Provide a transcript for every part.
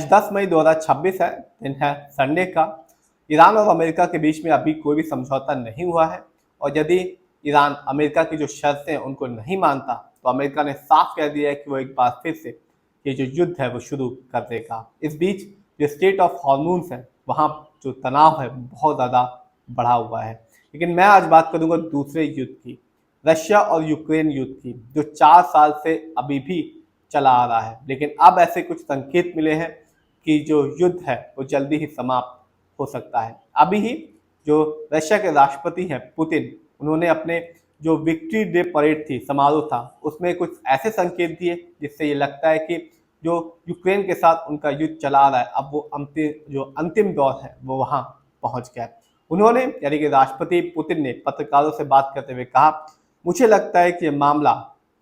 10 मई 2026 है, दिन है संडे का। ईरान और अमेरिका के बीच में अभी कोई भी समझौता नहीं हुआ है और यदि ईरान अमेरिका की जो शर्तें हैं उनको नहीं मानता तो अमेरिका ने साफ कह दिया है कि वो एक बार फिर से ये जो युद्ध है वो शुरू कर देगा। इस बीच जो स्टेट ऑफ हॉर्मूज है वहाँ जो तनाव है बहुत ज़्यादा बढ़ा हुआ है। लेकिन मैं आज बात करूँगा दूसरे युद्ध की, रशिया और यूक्रेन युद्ध की, जो 4 साल से अभी भी चला आ रहा है। लेकिन अब ऐसे कुछ संकेत मिले हैं कि जो युद्ध है वो जल्दी ही समाप्त हो सकता है। अभी ही जो रशिया के राष्ट्रपति हैं पुतिन, उन्होंने अपने जो विक्ट्री डे परेड थी, समारोह था, उसमें कुछ ऐसे संकेत दिए जिससे ये लगता है कि जो यूक्रेन के साथ उनका युद्ध चला आ रहा है अब वो अंतिम दौर है वो वहाँ पहुँच गया है। उन्होंने यानी कि राष्ट्रपति पुतिन ने पत्रकारों से बात करते हुए कहा, मुझे लगता है कि ये मामला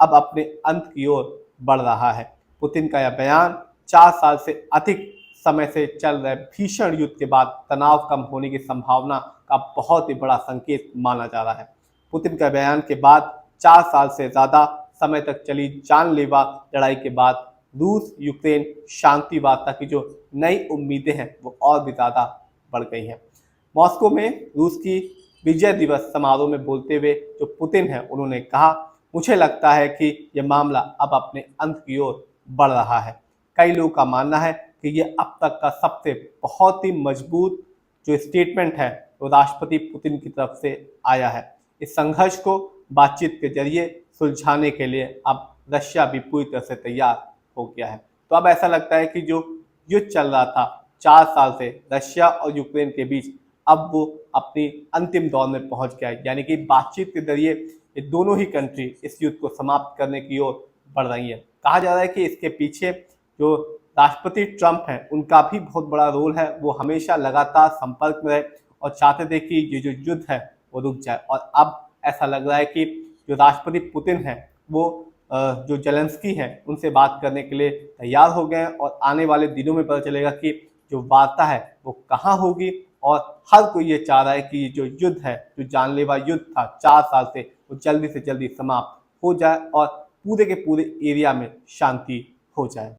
अब अपने अंत की ओर बढ़ रहा है। पुतिन का यह बयान 4 साल से अधिक समय से चल रहे भीषण युद्ध के बाद तनाव कम होने की संभावना का बहुत ही बड़ा संकेत माना जा रहा है। पुतिन का बयान के बाद 4 साल से ज्यादा समय तक चली जानलेवा लड़ाई के बाद रूस यूक्रेन शांति वार्ता की जो नई उम्मीदें हैं वो और भी ज्यादा बढ़ गई हैं। मॉस्को में रूस की विजय दिवस समारोह में बोलते हुए जो पुतिन है उन्होंने कहा, मुझे लगता है कि यह मामला अब अपने अंत की ओर बढ़ रहा है। कई लोगों का मानना है कि ये अब तक का सबसे बहुत ही मजबूत जो स्टेटमेंट है वो राष्ट्रपति पुतिन की तरफ से आया है। इस संघर्ष को बातचीत के जरिए सुलझाने के लिए अब रशिया भी पूरी तरह से तैयार हो गया है। तो अब ऐसा लगता है कि जो युद्ध चल रहा था 4 साल से रशिया और यूक्रेन के बीच, अब वो अपनी अंतिम दौर में पहुंच गया है। यानी कि बातचीत के जरिए ये दोनों ही कंट्री इस युद्ध को समाप्त करने की ओर बढ़ रही है। कहा जा रहा है कि इसके पीछे जो राष्ट्रपति ट्रंप हैं उनका भी बहुत बड़ा रोल है। वो हमेशा लगातार संपर्क में रहे और चाहते थे कि ये जो युद्ध है वो रुक जाए। और अब ऐसा लग रहा है कि जो राष्ट्रपति पुतिन है वो जो जेलेंस्की है उनसे बात करने के लिए तैयार हो गए हैं और आने वाले दिनों में पता चलेगा कि जो वार्ता है वो कहाँ होगी। और हर कोई ये चाह रहा है कि जो युद्ध है, जो जानलेवा युद्ध था 4 साल से, वो जल्दी से जल्दी समाप्त हो जाए और पूरे के पूरे एरिया में शांति हो जाए।